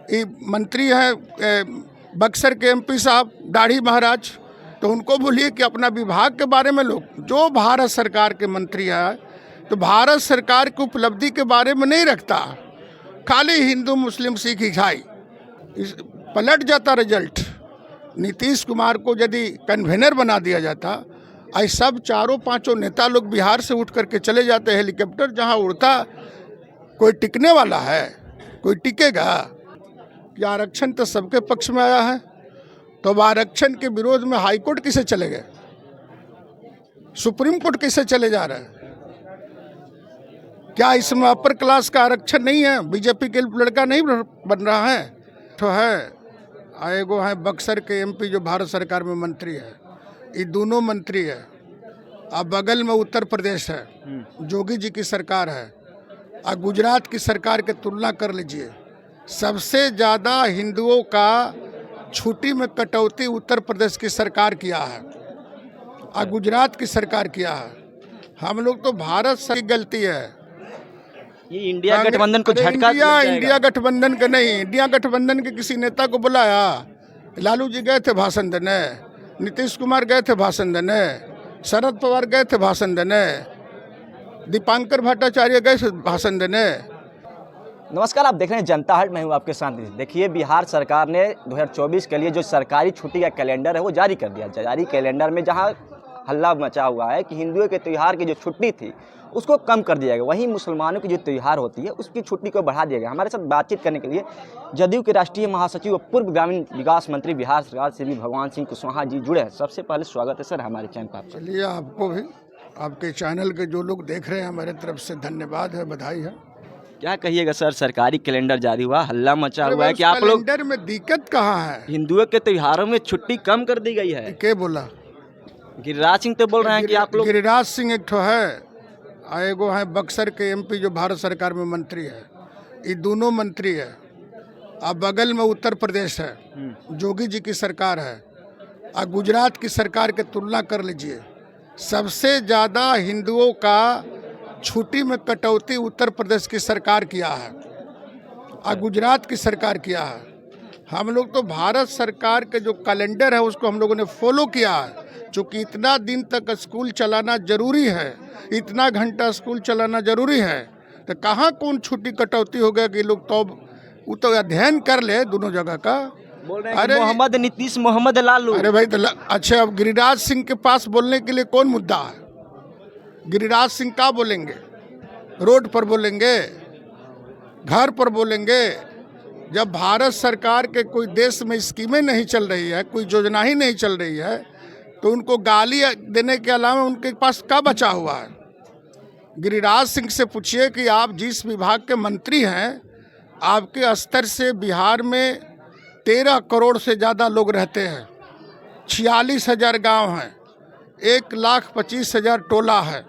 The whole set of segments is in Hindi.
ये मंत्री हैं बक्सर के एमपी साहब दाढ़ी महाराज, तो उनको बोलिए कि अपना विभाग के बारे में लोग जो भारत सरकार के मंत्री हैं तो भारत सरकार की उपलब्धि के बारे में नहीं रखता, खाली हिंदू मुस्लिम सिख ईसाई पलट जाता रिजल्ट। नीतीश कुमार को यदि कन्वेनर बना दिया जाता, आज सब चारों पांचों नेता लोग बिहार से उठ करके चले जाते। हेलीकॉप्टर जहां उड़ता कोई टिकने वाला है? कोई टिकेगा? कि आरक्षण तो सबके पक्ष में आया है, तो अब आरक्षण के विरोध में हाई कोर्ट किसे चले गए, सुप्रीम कोर्ट किसे चले जा रहे हैं? क्या इसमें अपर क्लास का आरक्षण नहीं है? बीजेपी के लड़का नहीं बन रहा है? तो है आएगो है बक्सर के एमपी जो भारत सरकार में मंत्री है, ये दोनों मंत्री है। अब बगल में उत्तर प्रदेश है, योगी जी की सरकार है, और गुजरात की सरकार की तुलना कर लीजिए। सबसे ज़्यादा हिंदुओं का छुट्टी में कटौती उत्तर प्रदेश की सरकार किया है और गुजरात की सरकार किया है। हम लोग तो भारत की गलती है। ये इंडिया गठबंधन को झटका इंडिया गठबंधन का नहीं, इंडिया गठबंधन के किसी नेता को बुलाया? लालू जी गए थे भाषण देने, नीतीश कुमार गए थे भाषण देने, शरद पवार गए थे भाषण देने, दीपांकर भट्टाचार्य गए थे भाषण देने। नमस्कार, आप देख रहे हैं जनता हट, मैं हूं आपके साथ। देखिए, बिहार सरकार ने 2024 के लिए जो सरकारी छुट्टी का कैलेंडर है वो जारी कर दिया। जारी कैलेंडर में जहां हल्ला मचा हुआ है कि हिंदुओं के त्यौहार की जो छुट्टी थी उसको कम कर दिया गया, वहीं मुसलमानों की जो त्यौहार होती है उसकी छुट्टी को बढ़ा दिया गया। हमारे साथ बातचीत करने के लिए जदयू के राष्ट्रीय महासचिव और पूर्व ग्रामीण विकास मंत्री बिहार सरकार से भी भगवान सिंह कुशवाहा जी जुड़े हैं। सबसे पहले स्वागत है सर हमारे चैनल पर। चलिए, आपको भी, आपके चैनल के जो लोग देख रहे हैं, हमारे तरफ से धन्यवाद है, बधाई है। क्या कहिएगा सर, सरकारी कैलेंडर जारी हुआ, हल्ला मचा हुआ है कि आप लोग, कैलेंडर में दिक्कत कहाँ है? हिंदुओं के त्योहारों में छुट्टी कम कर दी गई है। क्या बोला? गिरिराज सिंह तो बोल रहे हैं कि आप लोग, गिरिराज सिंह एक तो है, आएगो है बक्सर के एमपी जो भारत सरकार में मंत्री है, ये दोनों मंत्री है। अब बगल में उत्तर प्रदेश है, योगी जी की सरकार है, और गुजरात की सरकार की तुलना कर लीजिए। सबसे ज़्यादा हिंदुओं का छुट्टी में कटौती उत्तर प्रदेश की सरकार किया है और गुजरात की सरकार किया है। हम लोग तो भारत सरकार के जो कैलेंडर है उसको हम लोगों ने फॉलो किया है, चूँकि इतना दिन तक स्कूल चलाना जरूरी है, इतना घंटा स्कूल चलाना जरूरी है, तो कहाँ कौन छुट्टी कटौती हो गया कि लोग तो वो तो अध्ययन कर ले दोनों जगह का। बोल रहे हैं मोहम्मद नीतीश मोहम्मद लालू। अरे भाई, तो अच्छा, अब गिरिराज सिंह के पास बोलने के लिए कौन मुद्दा है? गिरिराज सिंह क्या बोलेंगे? रोड पर बोलेंगे, घर पर बोलेंगे? जब भारत सरकार के कोई देश में स्कीमें नहीं चल रही है, कोई योजना ही नहीं चल रही है, तो उनको गाली देने के अलावा उनके पास क्या बचा हुआ है? गिरिराज सिंह से पूछिए कि आप जिस विभाग के मंत्री हैं, आपके स्तर से बिहार में 13 करोड़ से ज़्यादा लोग रहते हैं, 46,000 गाँव हैं, 1,25,000 टोला है।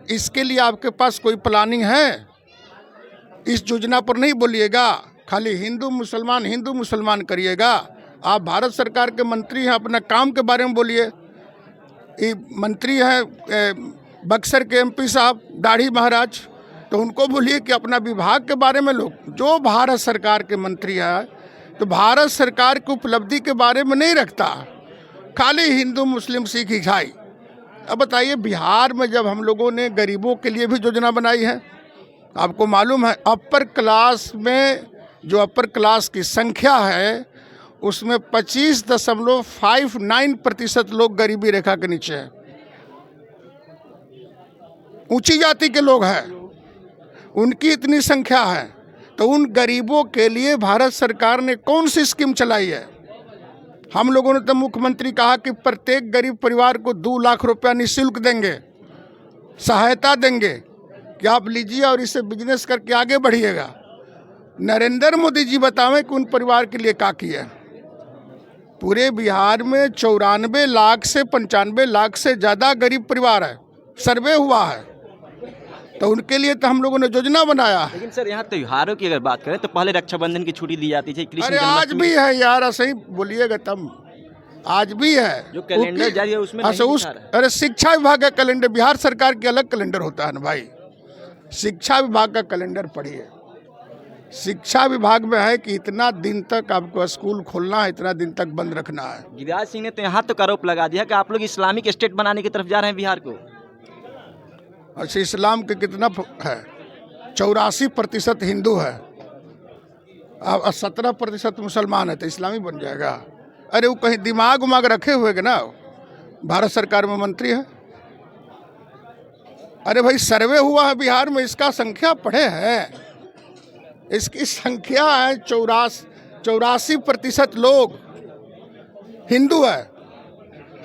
इसके लिए आपके पास कोई प्लानिंग है? इस योजना पर नहीं बोलिएगा, खाली हिंदू मुसलमान करिएगा। आप भारत सरकार के मंत्री हैं, अपना काम के बारे में बोलिए। ये मंत्री हैं बक्सर के एमपी साहब दाढ़ी महाराज, तो उनको बोलिए कि अपना विभाग के बारे में लोग जो भारत सरकार के मंत्री हैं तो भारत सरकार की उपलब्धि के बारे में नहीं रखता, खाली हिंदू मुस्लिम सिख ईसाई। अब बताइए, बिहार में जब हम लोगों ने गरीबों के लिए भी योजना बनाई है, आपको मालूम है अपर क्लास में जो अपर क्लास की संख्या है उसमें 25.59% लोग गरीबी रेखा के नीचे हैं। ऊंची जाति के लोग हैं, उनकी इतनी संख्या है, तो उन गरीबों के लिए भारत सरकार ने कौन सी स्कीम चलाई है? हम लोगों ने तो मुख्यमंत्री कहा कि प्रत्येक गरीब परिवार को 2 लाख रुपया निःशुल्क देंगे, सहायता देंगे कि आप लीजिए और इसे बिजनेस करके आगे बढ़िएगा। नरेंद्र मोदी जी बतावें कि उन परिवार के लिए क्या किया। पूरे बिहार में 94 लाख से 95 लाख से ज़्यादा गरीब परिवार है, सर्वे हुआ है, तो उनके लिए तो हम लोगों ने योजना बनाया है। लेकिन सर, यहाँ त्योहारों की अगर बात करें तो पहले रक्षाबंधन की छुट्टी दी जाती थी, अरे आज भी है यार, ऐसे ही बोलिएगा तब, आज भी है। जो कैलेंडर जारी है उसमें नहीं दिखा रहा है। अरे शिक्षा विभाग का कैलेंडर, बिहार सरकार के अलग कैलेंडर होता है ना भाई, शिक्षा विभाग का कैलेंडर पढ़िए। शिक्षा विभाग में है कि इतना दिन तक आपको स्कूल खोलना है, इतना दिन तक बंद रखना है। गिरिराज सिंह ने तो यहाँ तक आरोप लगा दिया कि आप लोग इस्लामिक स्टेट बनाने की तरफ जा रहे हैं बिहार को। अच्छा, इस्लाम के कितना है? 84% हिंदू है, अब 17% मुसलमान है, तो इस्लामी बन जाएगा? अरे वो कहीं दिमाग उमाग रखे हुए ना, भारत सरकार में मंत्री है। अरे भाई, सर्वे हुआ है बिहार में, इसका संख्या पढ़े हैं, इसकी संख्या है 84% लोग हिंदू है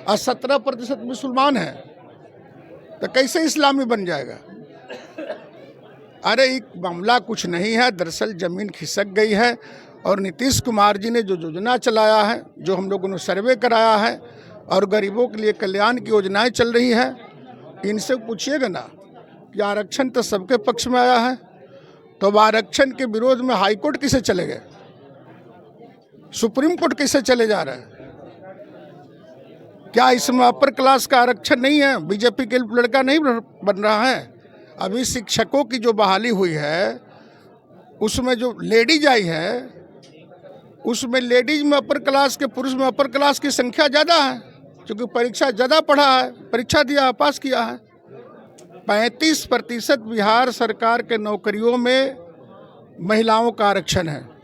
और 17% मुसलमान है, तो कैसे इस्लामी बन जाएगा? अरे एक मामला कुछ नहीं है, दरअसल ज़मीन खिसक गई है और नीतीश कुमार जी ने जो योजना चलाया है, जो हम लोगों ने सर्वे कराया है और गरीबों के लिए कल्याण की योजनाएं चल रही है, इनसे पूछिएगा ना कि आरक्षण तो सबके पक्ष में आया है, तो अब आरक्षण के विरोध में हाई कोर्ट किसे चले गए, सुप्रीम कोर्ट किसे चले जा रहे हैं? क्या इसमें अपर क्लास का आरक्षण नहीं है? बीजेपी के लड़का नहीं बन रहा है? अभी शिक्षकों की जो बहाली हुई है उसमें जो लेडीज आई है, उसमें लेडीज में अपर क्लास के, पुरुष में अपर क्लास की संख्या ज़्यादा है, क्योंकि परीक्षा ज़्यादा पढ़ा है, परीक्षा दिया है, पास किया है। 35% बिहार सरकार के नौकरियों में महिलाओं का आरक्षण है।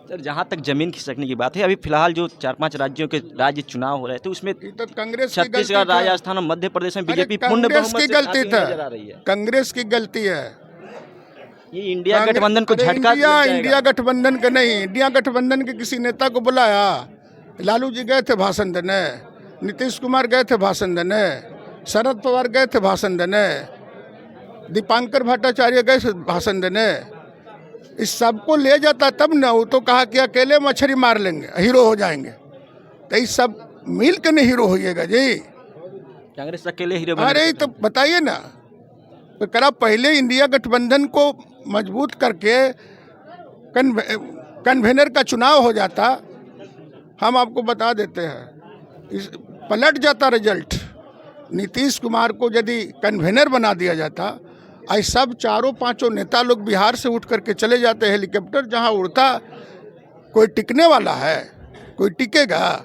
सर, जहाँ तक जमीन खिसकने की बात है, अभी फिलहाल जो 4-5 राज्यों के राज्य चुनाव हो रहे थे उसमें तो कांग्रेस की गलती छत्तीसगढ़, है। राजस्थान और मध्य प्रदेश में बीजेपी पूर्ण कांग्रेस बहुमत की से गलती आती हुई नजर आ रही था, है। कांग्रेस की गलती है। ये इंडिया गठबंधन को झटका लग जाएगा। इंडिया गठबंधन का नहीं, इंडिया गठबंधन के किसी नेता को बुलाया? लालू जी गए थे भाषण देने, नीतीश कुमार गए थे भाषण देने, शरद पवार गए थे भाषण देने, दीपांकर भट्टाचार्य गए थे भाषण देने। इस सबको ले जाता तब ना, वो तो कहा कि अकेले मछली मार लेंगे, हीरो हो जाएंगे। तो इस सब मिल के नहीं हीरो होइएगा जी। कांग्रेस अकेले हीरो अरे तो बताइए ना, तो करा पहले इंडिया गठबंधन को मजबूत करके कन्वेनर का चुनाव हो जाता, हम आपको बता देते हैं, पलट जाता रिजल्ट। नीतीश कुमार को यदि कन्वेनर बना दिया जाता, आज सब 4-5 नेता लोग बिहार से उठ करके चले जाते। हेलीकॉप्टर जहां उड़ता, कोई टिकने वाला है? कोई टिकेगा?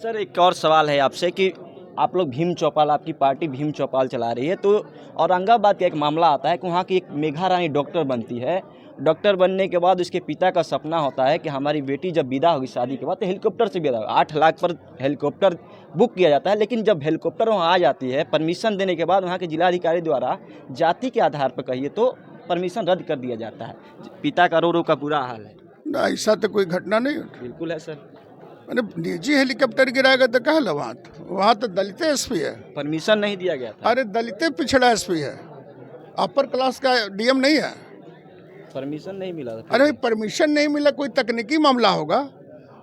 सर, एक और सवाल है आपसे कि आप लोग भीम चौपाल, आपकी पार्टी भीम चौपाल चला रही है, तो औरंगाबाद का एक मामला आता है कि वहाँ की एक मेघा रानी डॉक्टर बनती है। डॉक्टर बनने के बाद उसके पिता का सपना होता है कि हमारी बेटी जब विदा होगी शादी के बाद तो हेलीकॉप्टर से विदा होगी। 8 लाख पर हेलीकॉप्टर बुक किया जाता है, लेकिन जब हेलीकॉप्टर वहाँ आ जाती है, परमिशन देने के बाद वहाँ के जिलाधिकारी द्वारा जाति के आधार पर कहिए तो परमिशन रद्द कर दिया जाता है। पिता का रो रो का बुरा हाल है। ना, ऐसा तो कोई घटना नहीं। बिल्कुल है सर। मैंने निजी हेलीकॉप्टर गिराएगा तो कहा ला, वहाँ तो दलित एसपी है, परमिशन नहीं दिया गया था। अरे दलित पिछड़ा एसपी है, अपर क्लास का डीएम नहीं है, परमिशन नहीं मिला था। अरे परमिशन नहीं मिला, कोई तकनीकी मामला होगा।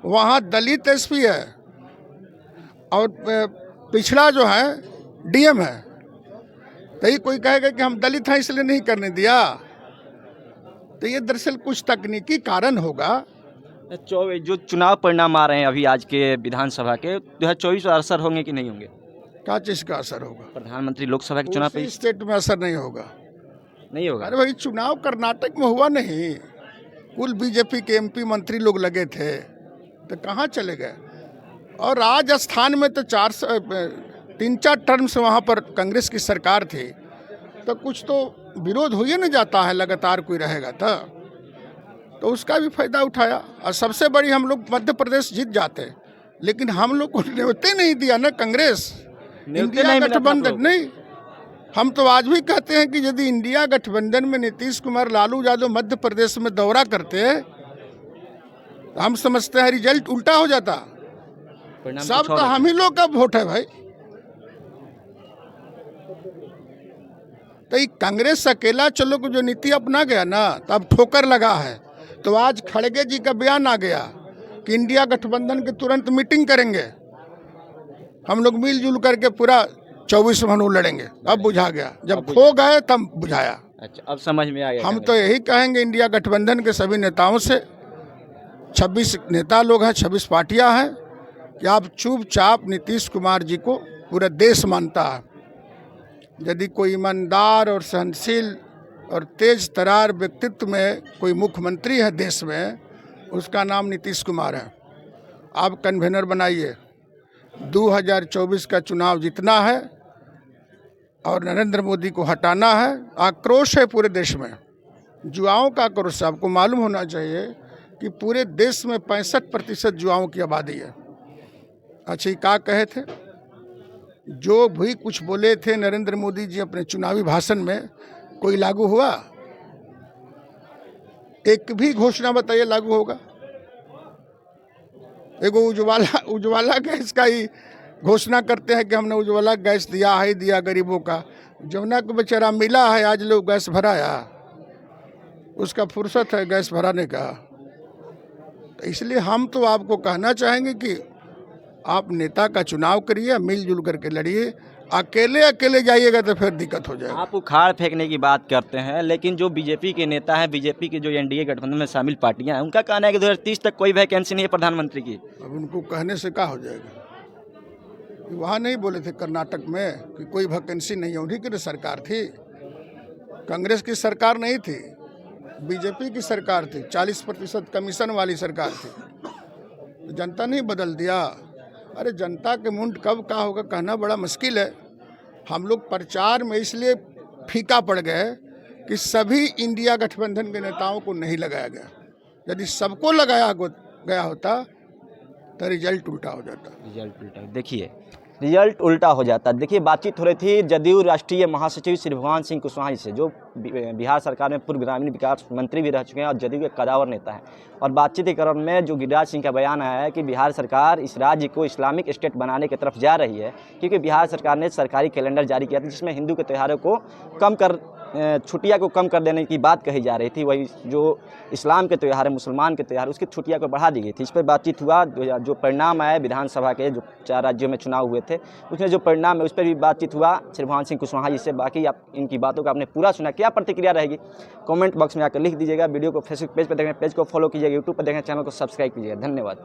वहाँ दलित एसपी है और पिछड़ा जो है डीएम है, तो ये कोई कहेगा कि हम दलित हैं इसलिए नहीं करने दिया? तो ये दरअसल कुछ तकनीकी कारण होगा। जो चुनाव परिणाम आ रहे हैं अभी आज के विधानसभा के, 2024 में असर होंगे कि नहीं होंगे? क्या चीज़ का असर होगा? प्रधानमंत्री लोकसभा के चुनाव पे स्टेट में असर नहीं होगा। नहीं होगा? अरे भाई, चुनाव कर्नाटक में हुआ नहीं, कुल बीजेपी के एमपी मंत्री लोग लगे थे, तो कहाँ चले गए? और राजस्थान में तो 3-4 टर्म से वहाँ पर कांग्रेस की सरकार थी, तो कुछ तो विरोध हो ही नहीं जाता है, लगातार कोई रहेगा तो उसका भी फायदा उठाया। और सबसे बड़ी, हम लोग मध्य प्रदेश जीत जाते, लेकिन हम लोग को न्योते नहीं दिया ना कांग्रेस, इंडिया गठबंधन नहीं। हम तो आज भी कहते हैं कि यदि इंडिया गठबंधन में नीतीश कुमार, लालू यादव मध्य प्रदेश में दौरा करते, हम समझते हैं रिजल्ट उल्टा हो जाता। सब तो हम ही लोग का वोट है भाई। तो ये कांग्रेस अकेला चलो को जो नीति अपना गया ना, तो अब ठोकर लगा है। तो आज खड़गे जी का बयान आ गया कि इंडिया गठबंधन के तुरंत मीटिंग करेंगे, हम लोग मिलजुल करके पूरा 24 महीनों लड़ेंगे। अब बुझा गया, जब खो गए तब बुझाया। अच्छा, अब समझ में आ गया। हम तो यही कहेंगे इंडिया गठबंधन के सभी नेताओं से, 26 नेता लोग हैं, 26 पार्टियां हैं, कि आप चुपचाप नीतीश कुमार जी को पूरा देश मानता है। यदि कोई ईमानदार और सहनशील और तेज तरार व्यक्तित्व में कोई मुख्यमंत्री है देश में, उसका नाम नीतीश कुमार है। आप कन्वेनर बनाइए, 2024 का चुनाव जीतना है और नरेंद्र मोदी को हटाना है। आक्रोश है पूरे देश में, युवाओं का आक्रोश। आपको मालूम होना चाहिए कि पूरे देश में 65% युवाओं की आबादी है। अच्छा, क्या कहे थे? जो भी कुछ बोले थे नरेंद्र मोदी जी अपने चुनावी भाषण में, कोई लागू हुआ? एक भी घोषणा बताइए लागू होगा? एगो उज्ज्वला गैस का ही घोषणा करते हैं कि हमने उज्ज्वला गैस दिया है, दिया गरीबों का। जमुना को बेचारा मिला है, आज लोग गैस भराया, उसका फुर्सत है गैस भराने का। तो इसलिए हम तो आपको कहना चाहेंगे कि आप नेता का चुनाव करिए, मिलजुल करके लड़िए। अकेले जाइएगा तो फिर दिक्कत हो जाएगा। आप उखाड़ फेंकने की बात करते हैं, लेकिन जो बीजेपी के नेता हैं, बीजेपी के जो एनडीए गठबंधन में शामिल पार्टियां हैं, उनका कहना है कि 2030 तक कोई वैकेंसी नहीं है प्रधानमंत्री की। अब उनको कहने से क्या हो जाएगा? वहाँ नहीं बोले थे कर्नाटक में कि कोई वैकेंसी नहीं है? उन्हीं की सरकार थी, कांग्रेस की सरकार नहीं थी, बीजेपी की सरकार थी। 40% कमीशन वाली सरकार थी। तो जनता नहीं बदल दिया? अरे जनता के मुंड कब का होगा कहना बड़ा मुश्किल है। हम लोग प्रचार में इसलिए फीका पड़ गए कि सभी इंडिया गठबंधन के नेताओं को नहीं लगाया गया। यदि सबको लगाया गया होता तो रिजल्ट उल्टा हो जाता। रिजल्ट उल्टा हो जाता। देखिए, बातचीत हो रही थी जदयू राष्ट्रीय महासचिव श्री भगवान सिंह कुशवाहा जी से, जो बिहार सरकार में पूर्व ग्रामीण विकास मंत्री भी रह चुके हैं और जदयू के कदावर नेता हैं। और बातचीत के क्रम में जो गिरिराज सिंह का बयान आया है कि बिहार सरकार इस राज्य को इस्लामिक स्टेट बनाने की तरफ जा रही है, क्योंकि बिहार सरकार ने सरकारी कैलेंडर जारी किया था जिसमें हिंदू के त्योहारों को कम कर छुट्टियां को कम कर देने की बात कही जा रही थी। वही जो इस्लाम के त्यौहार है, मुसलमान के त्यौहार, उसकी छुट्टियां को बढ़ा दी गई थी। इस पर बातचीत हुआ। जो परिणाम आए विधानसभा के, जो 4 राज्यों में चुनाव हुए थे, उसमें जो परिणाम है उस पर भी बातचीत हुआ श्री भगवान सिंह कुशवाहा जी से। बाकी आप इनकी बातों का आपने पूरा सुना, क्या प्रतिक्रिया रहेगी कमेंट बॉक्स में आकर लिख दीजिएगा। वीडियो को फेसबुक पेज पर देखें, पेज को फॉलो कीजिएगा, यूट्यूब पर देखें, चैनल को सब्सक्राइब कीजिएगा। धन्यवाद।